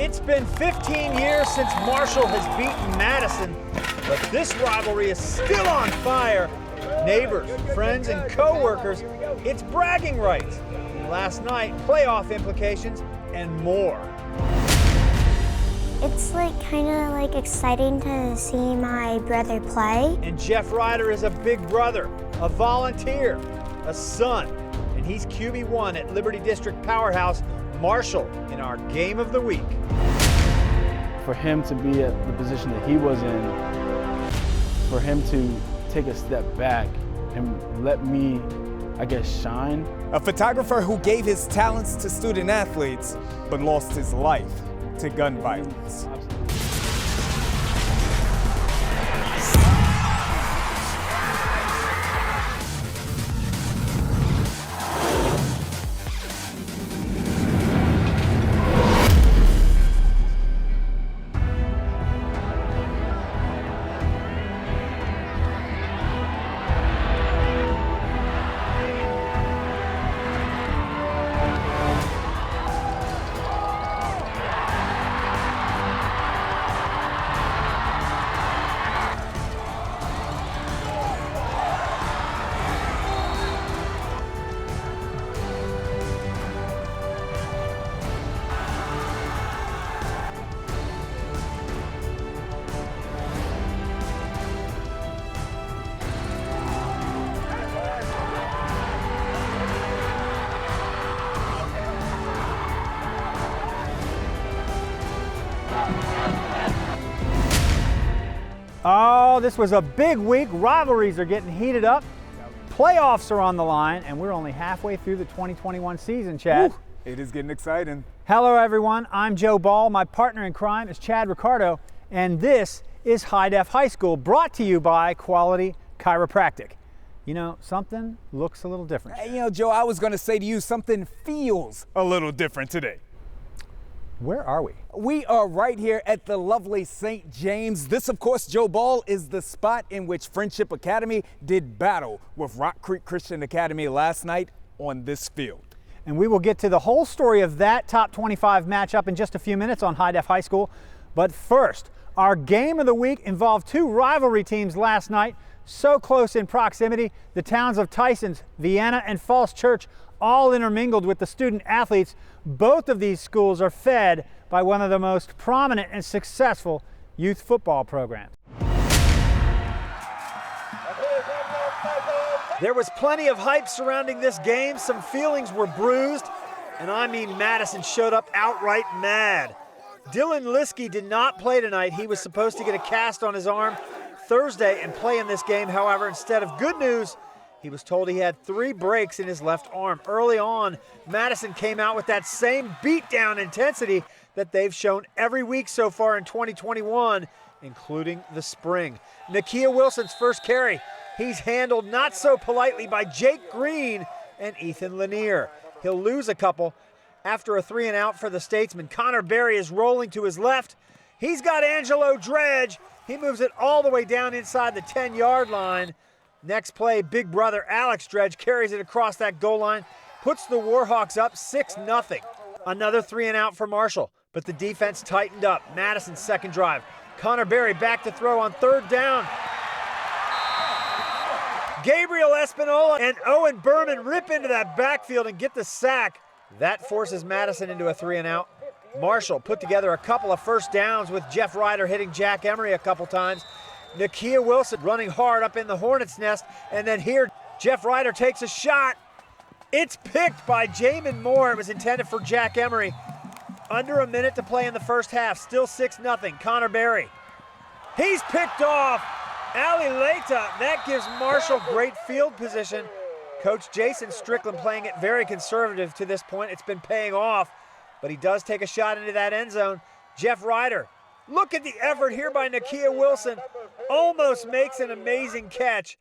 It's been 15 years since Marshall has beaten Madison, but this rivalry is still on fire. Neighbors, friends, and co-workers, it's bragging rights. And last night, playoff implications and more. It's kind of exciting to see my brother play. And Jeff Ryder is a big brother, a volunteer, a son, and he's QB1 at Liberty District powerhouse Marshall in our game of the week. For him to be at the position that he was in, for him to take a step back and let me, I guess, shine. A photographer who gave his talents to student athletes, but lost his life to gun violence. Oh, this was a big week. Rivalries are getting heated up. Playoffs are on the line, and we're only halfway through the 2021 season, Chad. Ooh, it is getting exciting. Hello, everyone. I'm Joe Ball. My partner in crime is Chad Ricardo, and this is High Def High School, brought to you by Quality Chiropractic. You know, something looks a little different. Hey, Joe, I was going to say to you, something feels a little different today. Where are we? We are right here at the lovely St. James. This, of course, Joe Ball, is the spot in which Friendship Academy did battle with Rock Creek Christian Academy last night on this field. And we will get to the whole story of that top 25 matchup in just a few minutes on High Def High School. But first, our game of the week involved two rivalry teams last night, so close in proximity. The towns of Tysons, Vienna, and Falls Church all intermingled with the student athletes. Both of these schools are fed by one of the most prominent and successful youth football programs. There was plenty of hype surrounding this game. Some feelings were bruised, and I mean Madison showed up outright mad. Dylan Liskey did not play tonight. He was supposed to get a cast on his arm Thursday and play in this game. However, instead of good news, he was told he had 3 breaks in his left arm. Early on, Madison came out with that same beatdown intensity that they've shown every week so far in 2021, including the spring. Nakia Wilson's first carry. He's handled not so politely by Jake Green and Ethan Lanier. He'll lose a couple. After a 3-and-out for the Statesman, Connor Berry is rolling to his left. He's got Angelo Dredge. He moves it all the way down inside the 10-yard line. Next play, big brother Alex Dredge carries it across that goal line, puts the Warhawks up 6-0. Another 3-and-out for Marshall, but the defense tightened up. Madison's second drive. Connor Berry back to throw on 3rd down. Gabriel Espinola and Owen Berman rip into that backfield and get the sack. That forces Madison into a 3-and-out. Marshall put together a couple of first downs with Jeff Ryder hitting Jack Emery a couple times. Nakia Wilson running hard up in the hornet's nest, and then here Jeff Ryder takes a shot. It's picked by Jamin Moore. It was intended for Jack Emery. Under a minute to play in the first half, still 6-0. Connor Berry. He's picked off. Ali Leita, that gives Marshall great field position. Coach Jason Strickland playing it very conservative to this point. It's been paying off, but he does take a shot into that end zone. Jeff Ryder. Look at the effort here by Nakia Wilson. Almost makes an amazing catch.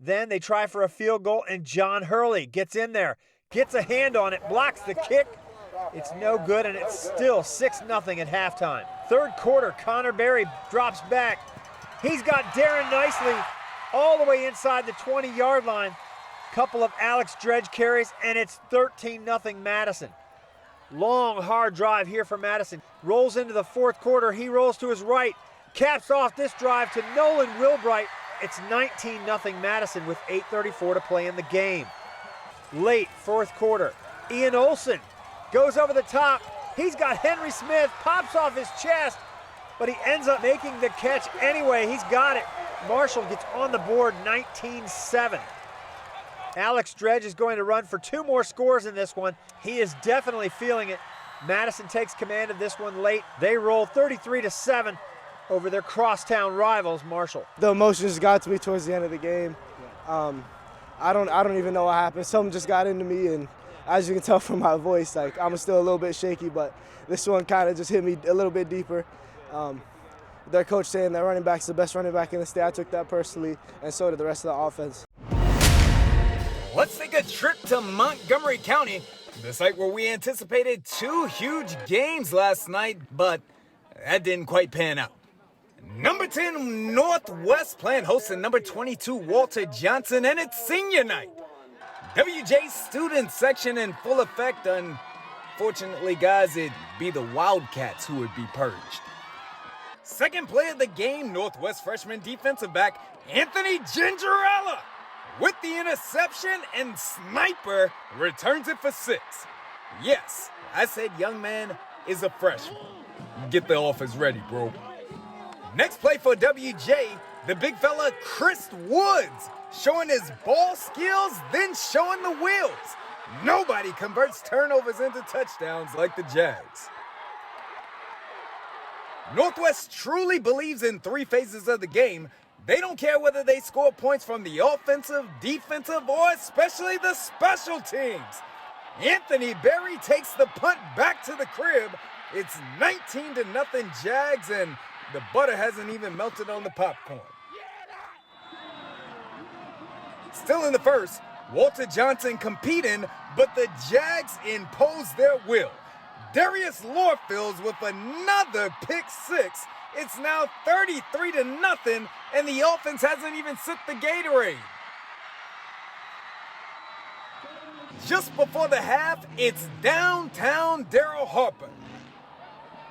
Then they try for a field goal, and John Hurley gets in there, gets a hand on it, blocks the kick. It's no good, and it's still 6-0 at halftime. Third quarter, Connor Berry drops back. He's got Darren Nicely all the way inside the 20-yard line. Couple of Alex Dredge carries, and it's 13-0 Madison. Long, hard drive here for Madison. Rolls into the fourth quarter. He rolls to his right. Caps off this drive to Nolan Wilbright. It's 19-0 Madison with 8:34 to play in the game. Late fourth quarter, Ian Olsen goes over the top. He's got Henry Smith, pops off his chest, but he ends up making the catch anyway. He's got it. Marshall gets on the board, 19-7. Alex Dredge is going to run for 2 more scores in this one. He is definitely feeling it. Madison takes command of this one late. They roll 33-7 over their crosstown rivals, Marshall. The emotions got to me towards the end of the game. I don't even know what happened. Something just got into me, and as you can tell from my voice, like, I'm still a little bit shaky, but this one kind of just hit me a little bit deeper. Their coach saying that running back's the best running back in the state, I took that personally, and so did the rest of the offense. Let's take a trip to Montgomery County, the site where we anticipated 2 huge games last night, but that didn't quite pan out. Number 10 Northwest playing host to number 22 Walter Johnson, and it's senior night. WJ student section in full effect. Unfortunately, guys, it'd be the Wildcats who would be purged. Second play of the game, Northwest freshman defensive back Anthony Gingerella with the interception, and Sniper returns it for 6. Yes, I said young man is a freshman. Get the offense ready, bro. Next play for WJ, the big fella Chris Woods, showing his ball skills, then showing the wheels. Nobody converts turnovers into touchdowns like the Jags. Northwest truly believes in 3 phases of the game. They don't care whether they score points from the offensive, defensive, or especially the special teams. Anthony Berry takes the punt back to the crib. It's 19-0 Jags, and the butter hasn't even melted on the popcorn. Still in the first, Walter Johnson competing, but the Jags impose their will. Darius Lorfields with another pick 6. It's now 33-0, and the offense hasn't even sipped the Gatorade. Just before the half, it's downtown Daryl Harper.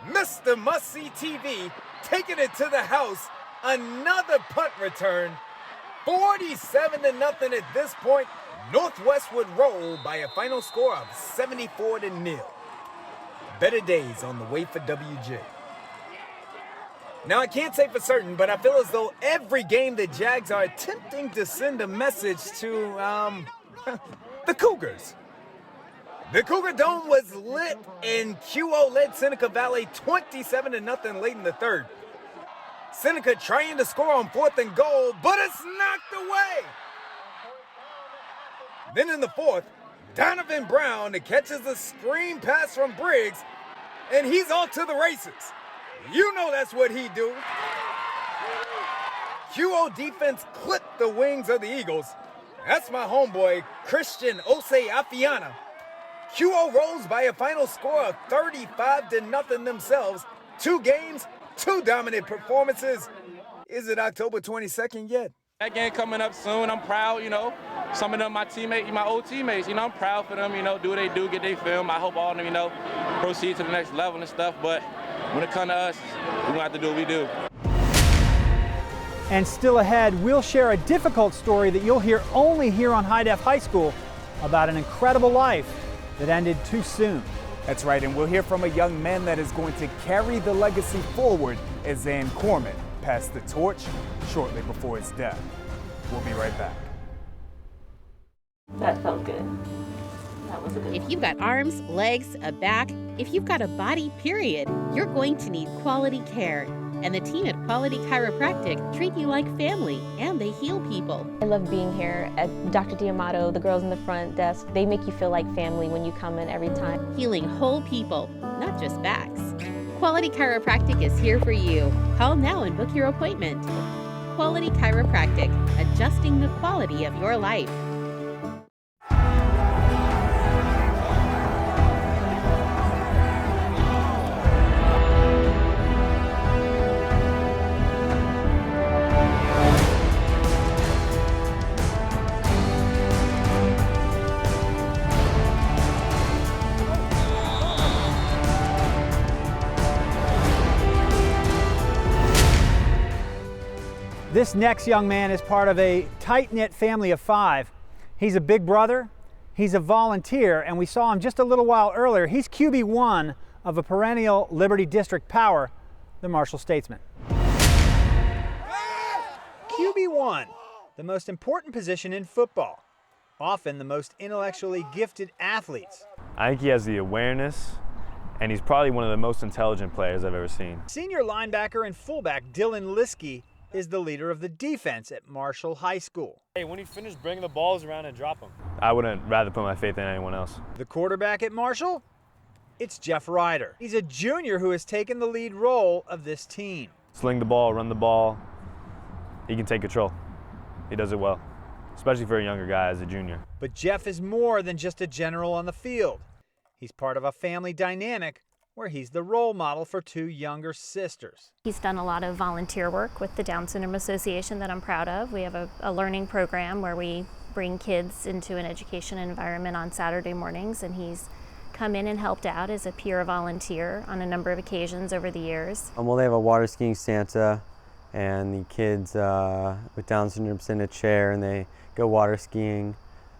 Mr. Must-See TV taking it to the house. Another punt return. 47-0 at this point. Northwest would roll by a final score of 74-0. Better days on the way for WJ. Now, I can't say for certain, but I feel as though every game the Jags are attempting to send a message to, the Cougars. The Cougar Dome was lit, and QO led Seneca Valley 27-0 late in the third. Seneca trying to score on 4th and goal, but it's knocked away. Then in the fourth, Donovan Brown catches a screen pass from Briggs, and he's off to the races. You know that's what he do. QO defense clipped the wings of the Eagles. That's my homeboy, Christian Osei Afiana. QO rolls by a final score of 35-0 themselves. 2 games, 2 dominant performances. Is it October 22nd yet? That game coming up soon. I'm proud, Some of them, my teammates, my old teammates, I'm proud for them, do what they do, get their film. I hope all of them, proceed to the next level and stuff. But when it comes to us, we're going to have to do what we do. And still ahead, we'll share a difficult story that you'll hear only here on High Def High School about an incredible life that ended too soon. That's right, and we'll hear from a young man that is going to carry the legacy forward as Zan Corman passed the torch shortly before his death. We'll be right back. That felt good. That was a good one. If you've got arms, legs, a back, if you've got a body, period, you're going to need quality care. And the team at Quality Chiropractic treat you like family, and they heal people. I love being here at Dr. D'Amato, the girls in the front desk. They make you feel like family when you come in every time. Healing whole people, not just backs. Quality Chiropractic is here for you. Call now and book your appointment. Quality Chiropractic, adjusting the quality of your life. This next young man is part of a tight-knit family of 5. He's a big brother, he's a volunteer, and we saw him just a little while earlier. He's QB1 of a perennial Liberty District power, the Marshall Statesman. QB1, the most important position in football, often the most intellectually gifted athletes. I think he has the awareness, and he's probably one of the most intelligent players I've ever seen. Senior linebacker and fullback Dylan Liskey is the leader of the defense at Marshall High School. Hey, when you finish, bring the balls around and drop them. I wouldn't rather put my faith in anyone else. The quarterback at Marshall? It's Jeff Ryder. He's a junior who has taken the lead role of this team. Sling the ball, run the ball. He can take control. He does it well, especially for a younger guy as a junior. But Jeff is more than just a general on the field. He's part of a family dynamic where he's the role model for 2 younger sisters. He's done a lot of volunteer work with the Down Syndrome Association that I'm proud of. We have a learning program where we bring kids into an education environment on Saturday mornings, and he's come in and helped out as a peer volunteer on a number of occasions over the years. Well, they have a water skiing Santa, and the kids with Down syndrome sit in a chair and they go water skiing.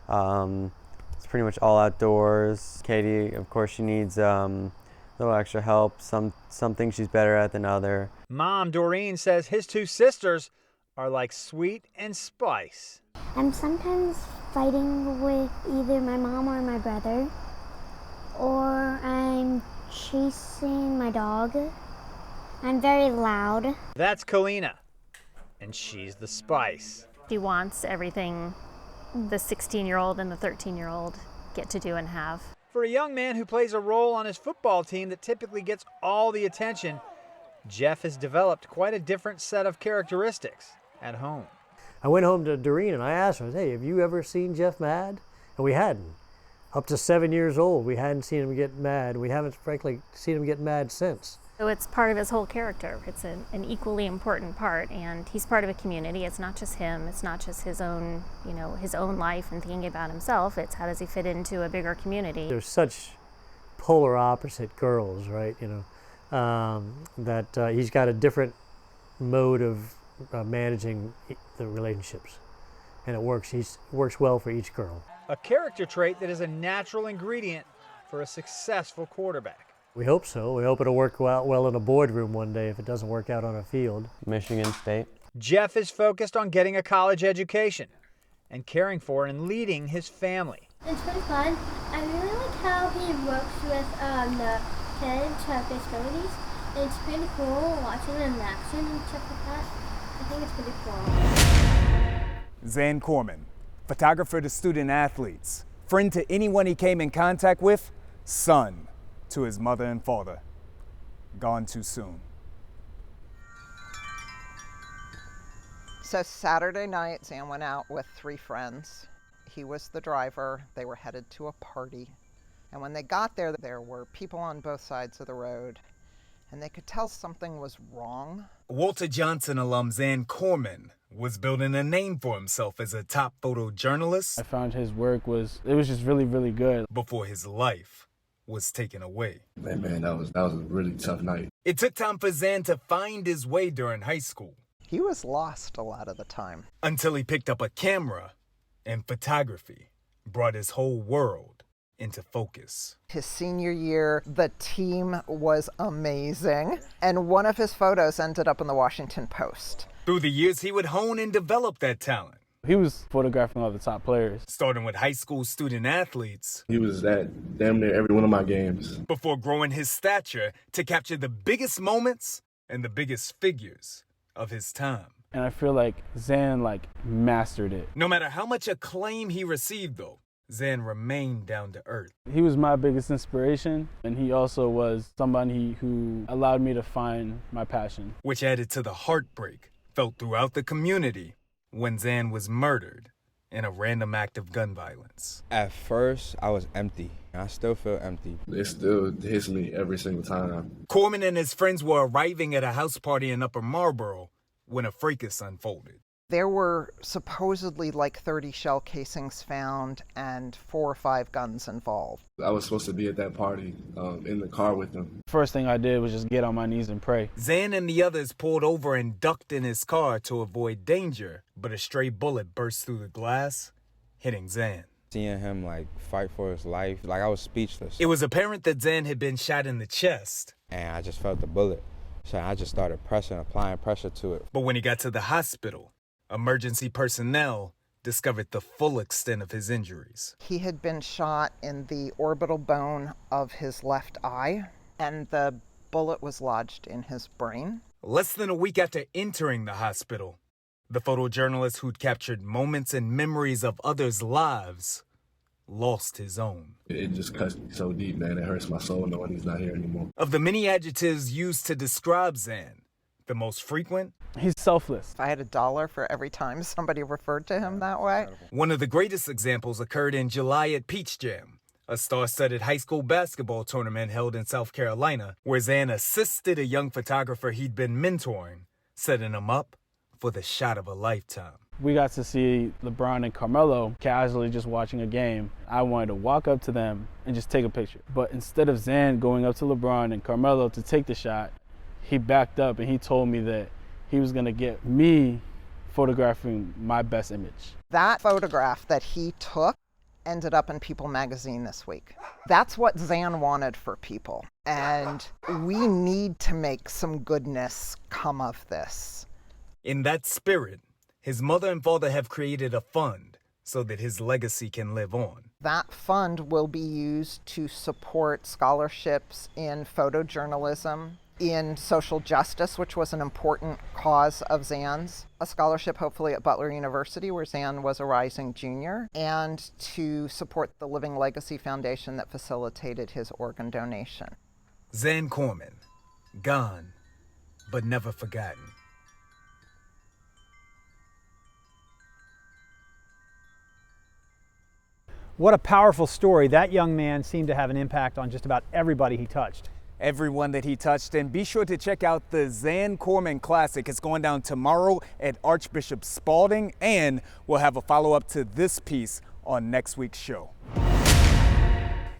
It's pretty much all outdoors. Katie, of course, she needs a little extra help. Some things she's better at than other. Mom Doreen says his 2 sisters are like sweet and spice. I'm sometimes fighting with either my mom or my brother, or I'm chasing my dog. I'm very loud. That's Kalina, and she's the spice. He wants everything the 16-year-old and the 13-year-old get to do and have. For a young man who plays a role on his football team that typically gets all the attention, Jeff has developed quite a different set of characteristics at home. I went home to Doreen and I asked her, hey, have you ever seen Jeff mad? And we hadn't. Up to 7 years old, we hadn't seen him get mad. We haven't, frankly, seen him get mad since. So it's part of his whole character. It's an equally important part, and he's part of a community. It's not just him. It's not just his own, his own life and thinking about himself. It's how does he fit into a bigger community. There's such polar opposite girls, right? That he's got a different mode of managing the relationships, and it works well for each girl. A character trait that is a natural ingredient for a successful quarterback. We hope so. We hope it'll work out well in a boardroom one day if it doesn't work out on a field. Michigan State. Jeff is focused on getting a college education and caring for and leading his family. It's been fun. I really like how he works with the kids who have disabilities. It's pretty cool watching them in action and stuff like that. I think it's pretty cool. Zan Corman, photographer to student athletes, friend to anyone he came in contact with, son to his mother and father. Gone too soon. So Saturday night, Zan went out with 3 friends. He was the driver. They were headed to a party. And when they got there, there were people on both sides of the road, and they could tell something was wrong. Walter Johnson alum Zan Corman was building a name for himself as a top photojournalist. I found his work was just really, really good. Before his life was taken away. Man, that was a really tough night. It took time for Zan to find his way during high school. He was lost a lot of the time. Until he picked up a camera, and photography brought his whole world into focus. His senior year, the team was amazing, and one of his photos ended up in the Washington Post. Through the years, he would hone and develop that talent. He was photographing all the top players. Starting with high school student athletes. He was at damn near every one of my games. Before growing his stature to capture the biggest moments and the biggest figures of his time. And I feel like Zan mastered it. No matter how much acclaim he received though, Zan remained down to earth. He was my biggest inspiration, and he also was somebody who allowed me to find my passion. Which added to the heartbreak felt throughout the community when Zan was murdered in a random act of gun violence. At first, I was empty. I still feel empty. It still hits me every single time. Corman and his friends were arriving at a house party in Upper Marlboro when a fracas unfolded. There were supposedly like 30 shell casings found and 4 or 5 guns involved. I was supposed to be at that party in the car with them. First thing I did was just get on my knees and pray. Zan and the others pulled over and ducked in his car to avoid danger, but a stray bullet burst through the glass, hitting Zan. Seeing him fight for his life, I was speechless. It was apparent that Zan had been shot in the chest. And I just felt the bullet. So I just started applying pressure to it. But when he got to the hospital, emergency personnel discovered the full extent of his injuries. He had been shot in the orbital bone of his left eye, and the bullet was lodged in his brain. Less than a week after entering the hospital, the photojournalist who'd captured moments and memories of others' lives lost his own. It just cuts me so deep, man. It hurts my soul knowing he's not here anymore. Of the many adjectives used to describe Zan, the most frequent? He's selfless. If I had $1 for every time somebody referred to him that way. One of the greatest examples occurred in July at Peach Jam, a star-studded high school basketball tournament held in South Carolina, where Zan assisted a young photographer he'd been mentoring, setting him up for the shot of a lifetime. We got to see LeBron and Carmelo casually just watching a game. I wanted to walk up to them and just take a picture. But instead of Zan going up to LeBron and Carmelo to take the shot, he backed up and he told me that he was going to get me photographing my best image. That photograph that he took ended up in People magazine this week. That's what Zan wanted for people. And we need to make some goodness come of this. In that spirit, his mother and father have created a fund so that his legacy can live on. That fund will be used to support scholarships in photojournalism, in social justice, which was an important cause of Zan's, a scholarship hopefully at Butler University where Zan was a rising junior, and to support the Living Legacy Foundation that facilitated his organ donation. Zan Corman, gone, but never forgotten. What a powerful story. That young man seemed to have an impact on just about everybody he touched. Everyone that he touched, and be sure to check out the Zan Corman Classic. It's going down tomorrow at Archbishop Spalding, and we'll have a follow-up to this piece on next week's show.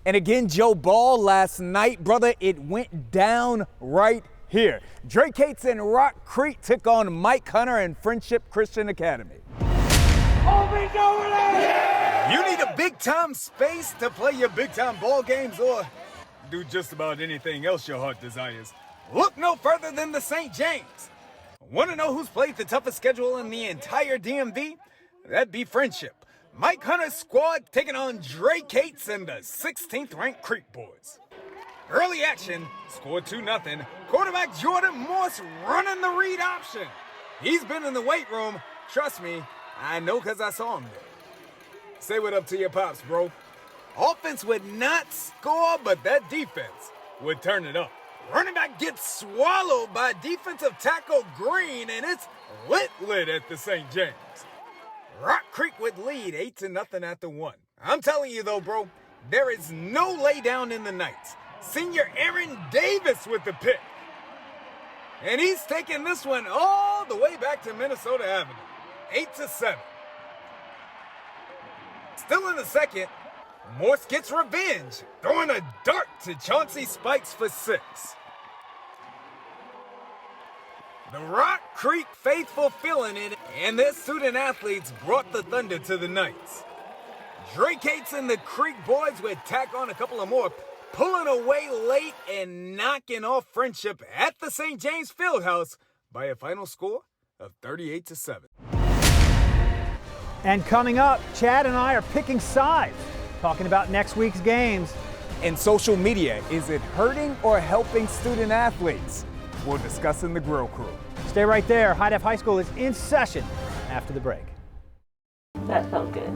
And again, Joe Ball last night, brother, it went down right here. Drake Cates and Rock Creek took on Mike Hunter and Friendship Christian Academy. You need a big-time space to play your big-time ball games or do just about anything else your heart desires. Look no further than the St. James. Want to know who's played the toughest schedule in the entire DMV? That'd be Friendship. Mike Hunter's squad taking on Drake Cates and the 16th-ranked Creek boys. Early action, scored 2-0. Quarterback Jordan Morse running the read option. He's been in the weight room. Trust me, I know because I saw him there. Say what up to your pops, bro. Offense would not score, but that defense would turn it up. Running back gets swallowed by defensive tackle Green, and it's lit at the St. James. Rock Creek would lead 8-0 after 1. I'm telling you though, bro, there is no lay down in the Knights. Senior Aaron Davis with the pick. And he's taking this one all the way back to Minnesota Avenue. 8-7. Still in the second, Morse gets revenge, throwing a dart to Chauncey Spikes for 6. The Rock Creek faithful feeling it, and their student athletes brought the thunder to the Knights. Drake Cates and the Creek boys would tack on a couple of more, pulling away late and knocking off Friendship at the St. James Fieldhouse by a final score of 38-7. And coming up, Chad and I are picking sides, talking about next week's games. In social media, is it hurting or helping student athletes? We'll discuss in the Grill Crew. Stay right there. High Def High School is in session after the break. That felt good.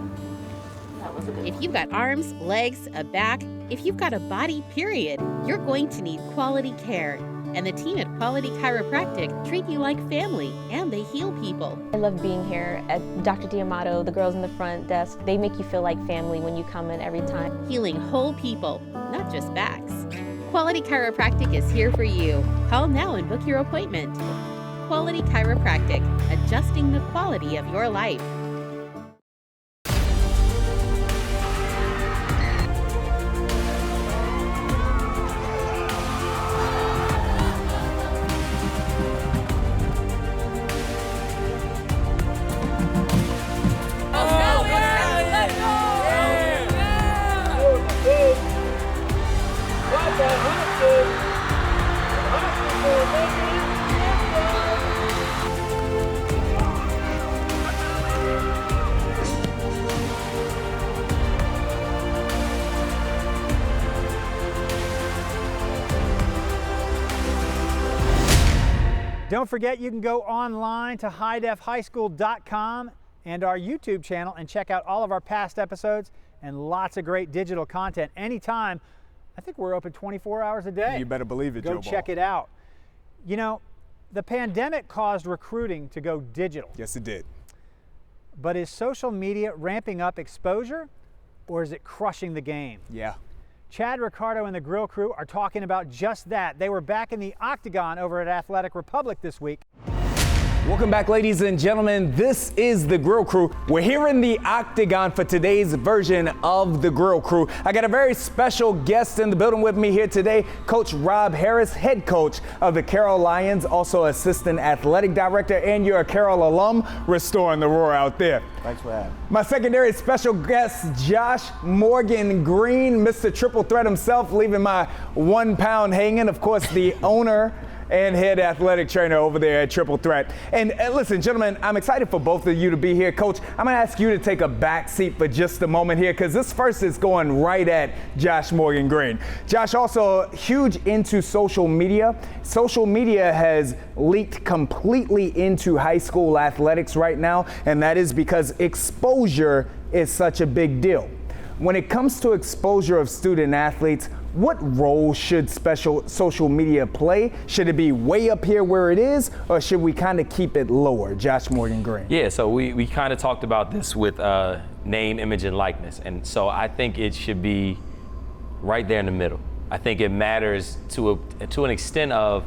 That was a good If one. you've got arms, legs, a back, if you've got a body, period, you're going to need quality care. And the team at Quality Chiropractic treat you like family, and they heal people. I love being here at Dr. D'Amato, the girls in the front desk. They make you feel like family when you come in every time. Healing whole people, not just backs. Quality Chiropractic is here for you. Call now and book your appointment. Quality Chiropractic, adjusting the quality of your life. Don't forget, you can go online to highdefhighschool.com and our YouTube channel and check out all of our past episodes and lots of great digital content anytime. I think we're open 24 hours a day. You better believe it, Joe Ball. Go check it out. You know, the pandemic caused recruiting to go digital. Yes, it did. But is social media ramping up exposure, or is it crushing the game? Yeah. Chad, Ricardo, and the Grill Crew are talking about just that. They were back in the Octagon over at Athletic Republic this week. Welcome back, ladies and gentlemen. This is the Grill Crew. We're here in the Octagon for today's version of the Grill Crew. I got a very special guest in the building with me here today, Coach Rob Harris, head coach of the Carroll Lions, also assistant athletic director, and you're a Carroll alum, restoring the roar out there. Thanks for having me. My secondary special guest, Josh Morgan Green, Mr. Triple Threat himself, leaving my 1 pound hanging. Of course, the owner and head athletic trainer over there at Triple Threat. And listen, gentlemen, I'm excited for both of you to be here. Coach, I'm gonna ask you to take a back seat for just a moment here, because this first is going right at Josh Morgan Green. Josh, also huge into social media. Social media has leaked completely into high school athletics right now, and that is because exposure is such a big deal. When it comes to exposure of student athletes, what role should social media play? Should it be way up here where it is, or should we kind of keep it lower? Josh Morgan Green. Yeah, so we kind of talked about this with name, image, and likeness. And so I think it should be right there in the middle. I think it matters to an extent of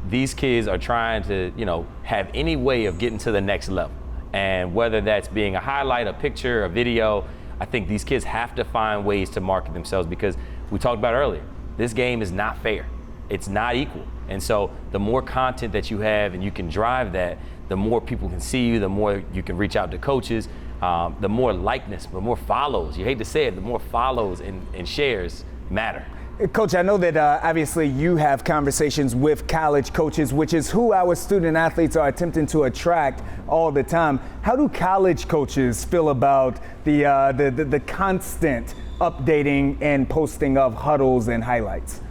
these kids are trying to, have any way of getting to the next level. And whether that's being a highlight, a picture, a video, I think these kids have to find ways to market themselves, because we talked about earlier, this game is not fair. It's not equal. And so the more content that you have and you can drive that, the more people can see you, the more you can reach out to coaches, the more likeness, the more follows. You hate to say it, the more follows and shares matter. Coach, I know that obviously you have conversations with college coaches, which is who our student athletes are attempting to attract all the time. How do college coaches feel about the constant updating and posting of huddles and highlights?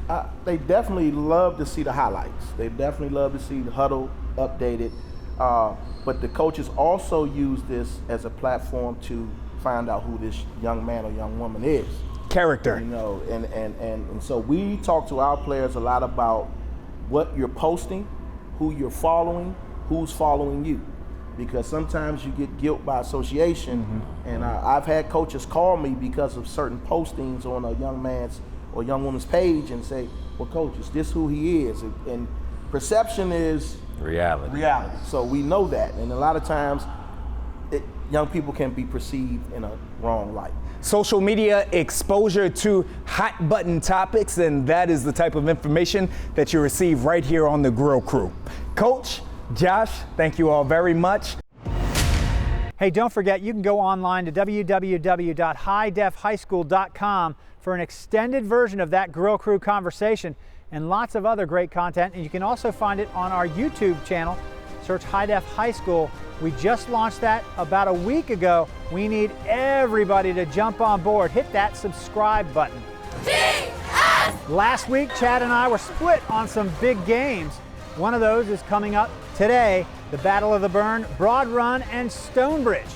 They definitely love to see the highlights. They definitely love to see the huddle updated. But the coaches also use this as a platform to find out who this young man or young woman is. Character. And so we talk to our players a lot about what you're posting, who you're following, who's following you. Because sometimes you get guilt by association, and I've had coaches call me because of certain postings on a young man's or young woman's page and say, well, coach, is this who he is? And perception is reality. So we know that, and a lot of times young people can be perceived in a wrong light. Social media exposure to hot button topics, and that is the type of information that you receive right here on the Grill Crew. Coach, Josh, thank you all very much. Hey, don't forget, you can go online to www.highdefhighschool.com for an extended version of that Grill Crew conversation and lots of other great content. And you can also find it on our YouTube channel. Search High Def High School. We just launched that about a week ago. We need everybody to jump on board. Hit that subscribe button. Last week, Chad and I were split on some big games. One of those is coming up today, the Battle of the Burn, Broad Run, and Stonebridge.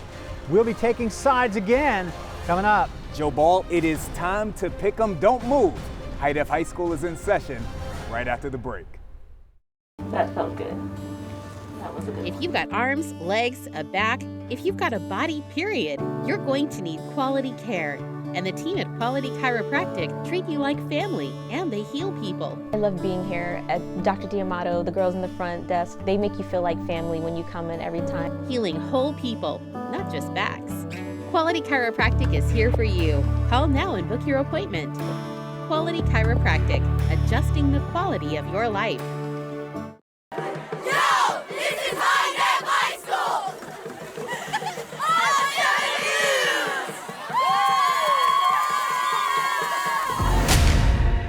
We'll be taking sides again coming up. Joe Ball, it is time to pick 'em. Don't move. High Def High School is in session right after the break. That felt good. That was a good If you've got arms, legs, a back, if you've got a body, period, you're going to need quality care. and the team at Quality Chiropractic treat you like family, and they heal people. I love being here at Dr. D'Amato, the girls in the front desk. They make you feel like family when you come in every time. Healing whole people, not just backs. Quality Chiropractic is here for you. Call now and book your appointment. Quality Chiropractic, adjusting the quality of your life.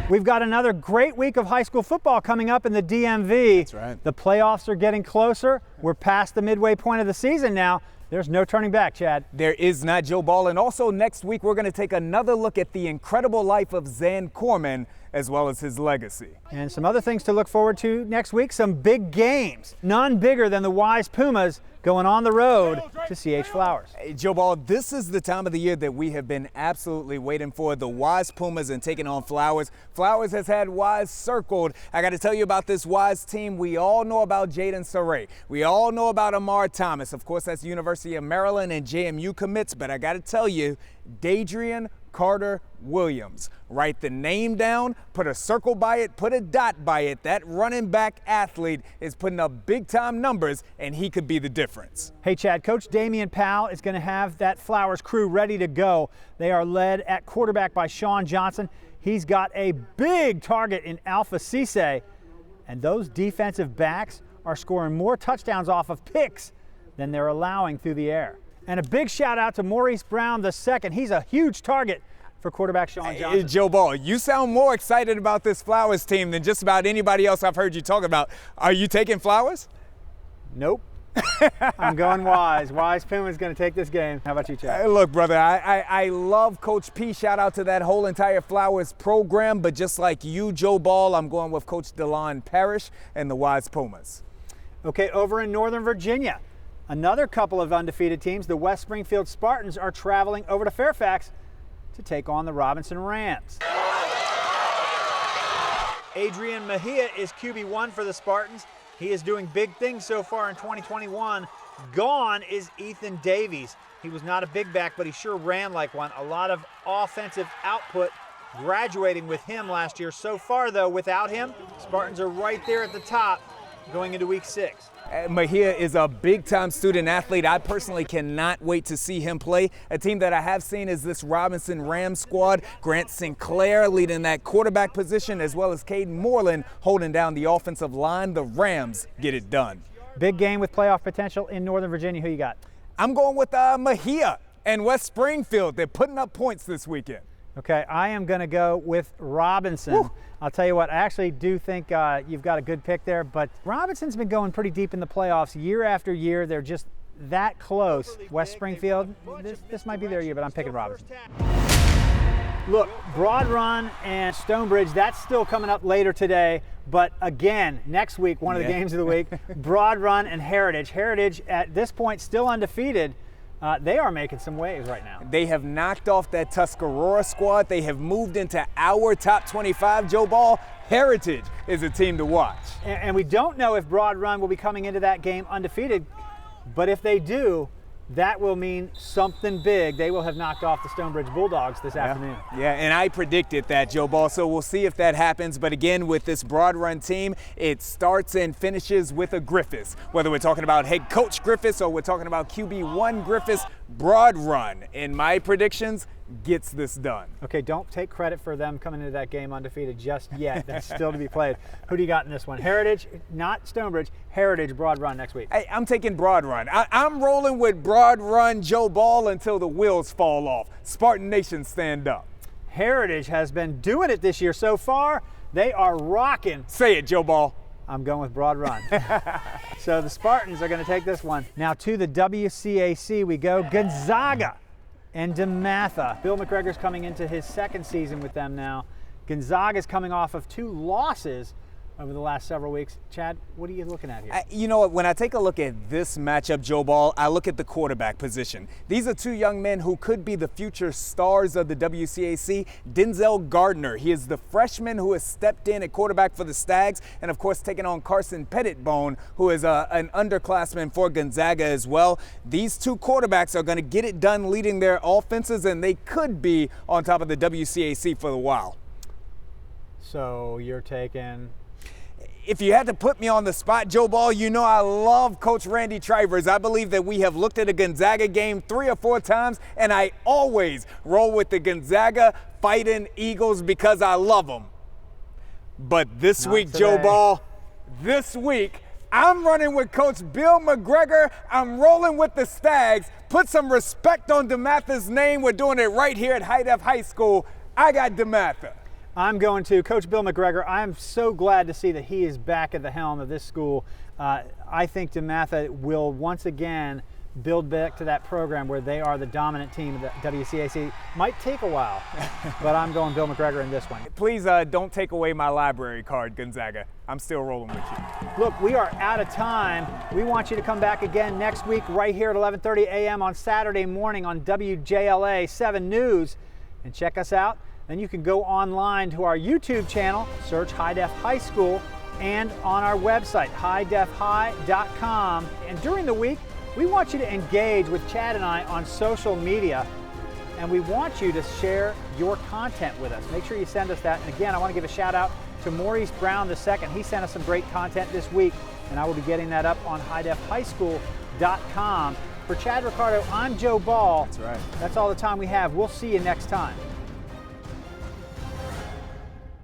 We've got another great week of high school football coming up in the DMV. That's right. The playoffs are getting closer. We're past the midway point of the season now. There's no turning back, Chad. There is not, Joe Ball. And also next week, we're going to take another look at the incredible life of Zan Corman, as well as his legacy. And some other things to look forward to next week, some big games. None bigger than the Wise Pumas going on the road to CH Flowers. Hey, Joe Ball, this is the time of the year that we have been absolutely waiting for, the Wise Pumas and taking on Flowers. Flowers has had Wise circled. I got to tell you about this Wise team. We all know about Jaden Saray. We all know about Amar Thomas. Of course, that's the University of Maryland and JMU commits, but I got to tell you, Dadrian Carter Williams. Write the name down, put a circle by it, put a dot by it. That running back athlete is putting up big time numbers, and he could be the difference. Hey Chad, Coach Damian Powell is going to have that Flowers crew ready to go. They are led at quarterback by Sean Johnson. He's got a big target in Alpha Cisse, and those defensive backs are scoring more touchdowns off of picks than they're allowing through the air. And a big shout out to Maurice Brown II. He's a huge target for quarterback Sean Johnson. Hey, Joe Ball, you sound more excited about this Flowers team than just about anybody else I've heard you talk about. Are you taking Flowers? Nope. I'm going Wise. Wise Puma's going to take this game. How about you, Chad? Hey, look, brother, I love Coach P. Shout out to that whole entire Flowers program. But just like you, Joe Ball, I'm going with Coach DeLon Parrish and the Wise Pumas. Okay, over in Northern Virginia, another couple of undefeated teams, the West Springfield Spartans, are traveling over to Fairfax to take on the Robinson Rams. Adrian Mejia is QB1 for the Spartans. He is doing big things so far in 2021. Gone is Ethan Davies. He was not a big back, but he sure ran like one. A lot of offensive output graduating with him last year. So far, though, without him, Spartans are right there at the top going into week 6. Mejia is a big-time student athlete. I personally cannot wait to see him play. A team that I have seen is this Robinson Rams squad. Grant Sinclair leading that quarterback position, as well as Caden Moreland holding down the offensive line. The Rams get it done. Big game with playoff potential in Northern Virginia. Who you got? I'm going with Mejia and West Springfield. They're putting up points this weekend. Okay, I am going to go with Robinson. Woo. I'll tell you what, I actually do think you've got a good pick there, but Robinson's been going pretty deep in the playoffs year after year. They're just that close. West Springfield, this might be their year, but I'm picking Robinson. Look, Broad Run and Stonebridge, that's still coming up later today, but again, next week, one of the games of the week, Broad Run and Heritage. Heritage, at this point, still undefeated. They are making some waves right now. They have knocked off that Tuscarora squad. They have moved into our top 25, Joe Ball. Heritage is a team to watch. And we don't know if Broad Run will be coming into that game undefeated, but if they do, that will mean something big. They will have knocked off the Stonebridge Bulldogs this afternoon. Yeah, and I predicted that, Joe Ball, so we'll see if that happens. But again, with this Broad Run team, it starts and finishes with a Griffiths. Whether we're talking about head coach Griffiths or we're talking about QB1 Griffiths, Broad Run, in my predictions, gets this done. Okay, don't take credit for them coming into that game undefeated just yet. That's still to be played. Who do you got in this one? Heritage, not Stonebridge, Heritage, Broad Run next week. Hey, I'm taking Broad Run. I'm rolling with Broad Run, Joe Ball, until the wheels fall off. Spartan Nation, stand up. Heritage has been doing it this year so far. They are rocking. Say it, Joe Ball. I'm going with Broad Run. So the Spartans are going to take this one. Now to the WCAC we go. Gonzaga and DeMatha. Bill McGregor's coming into his second season with them now. Gonzaga's coming off of 2 losses over the last several weeks. Chad, what are you looking at here? You know what, when I take a look at this matchup, Joe Ball, I look at the quarterback position. These are two young men who could be the future stars of the WCAC. Denzel Gardner, he is the freshman who has stepped in at quarterback for the Stags, and of course taking on Carson Pettitbone, who is an underclassman for Gonzaga as well. These two quarterbacks are going to get it done leading their offenses, and they could be on top of the WCAC for a while. So you're taking... If you had to put me on the spot, Joe Ball, you know I love Coach Randy Trivers. I believe that we have looked at a Gonzaga game 3 or 4 times, and I always roll with the Gonzaga Fighting Eagles because I love them. But this week, Joe Ball, this week, I'm running with Coach Bill McGregor. I'm rolling with the Stags. Put some respect on DeMatha's name. We're doing it right here at High Def High School. I got DeMatha. I'm going to Coach Bill McGregor. I'm so glad to see that he is back at the helm of this school. I think DeMatha will once again build back to that program where they are the dominant team of the WCAC. Might take a while, but I'm going Bill McGregor in this one. Please don't take away my library card, Gonzaga. I'm still rolling with you. Look, we are out of time. We want you to come back again next week right here at 11:30 a.m. on Saturday morning on WJLA 7 News. And check us out. Then you can go online to our YouTube channel, search High Def High School, and on our website, highdefhigh.com. And during the week, we want you to engage with Chad and I on social media, and we want you to share your content with us. Make sure you send us that. And again, I want to give a shout out to Maurice Brown II. He sent us some great content this week, and I will be getting that up on highdefhighschool.com. For Chad Ricardo, I'm Joe Ball. That's right. That's all the time we have. We'll see you next time.